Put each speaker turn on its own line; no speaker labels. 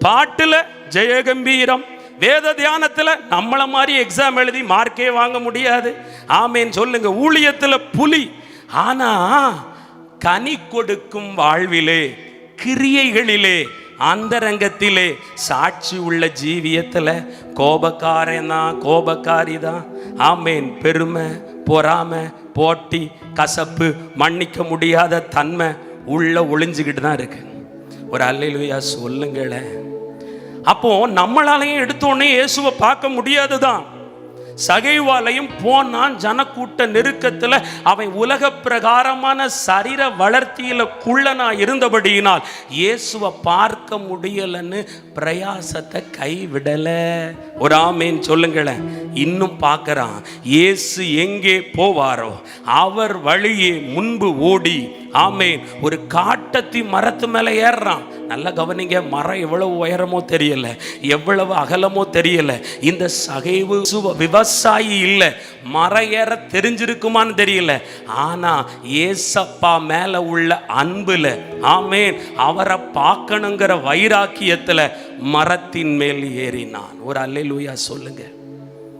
பாட்டுல ஜெயகம்பீரம், வேத தியானத்துல நம்மள மாதிரி எக்ஸாம் எழுதி மார்க்கே வாங்க முடியாது. ஆமேன் சொல்லுங்க. ஊழியத்துல புலி, ஆனா கனி கொடுக்கும் வாழ்விலே, கிரியைகளிலே, அந்தரங்கத்திலே, சாட்சி உள்ள ஜீவியத்துல கோபக்காரன் தான், கோபக்காரி தான். ஆமேன். பெருமை, பொறாமை, போட்டி, கசப்பு, மன்னிக்க முடியாத தன்மை உள்ள ஒளிஞ்சுக்கிட்டு தான் இருக்கு. ஒரு அல்லேலூயா சொல்லுங்களேன். அப்போ நம்மளாலையும் எடுத்தோடனே இயேசுவை பார்க்க முடியாதுதான். சகைவாலையும் போனான். ஜனக்கூட்ட நெருக்கத்தில் அவன் உலக பிரகாரமான சரீர வளர்த்தியில குள்ளனா இருந்தபடியினால் இயேசுவை பார்க்க முடியலன்னு பிரயாசத்தை கைவிடல. ஒரு ஆமேன் சொல்லுங்களேன். இன்னும் பார்க்கறான். இயேசு எங்கே போவாரோ அவர் வழியே முன்பு ஓடி, ஆமேன், ஒரு காட்டத்தி மரத்து மேல ஏறுறான். நல்லா கவனிங்க. மரம் எவ்வளவு உயரமோ தெரியல, எவ்வளவு அகலமோ தெரியல. இந்த சகைவு விவசாயி இல்லை, மரம் ஏற தெரிஞ்சிருக்குமான்னு தெரியல. ஆனா ஏசப்பா மேல உள்ள அன்புல, ஆமேன், அவரை பார்க்கணுங்கிற வைராக்கியத்துல மரத்தின் மேல் ஏறினான். ஒரு அல்லேலூயா சொல்லுங்க.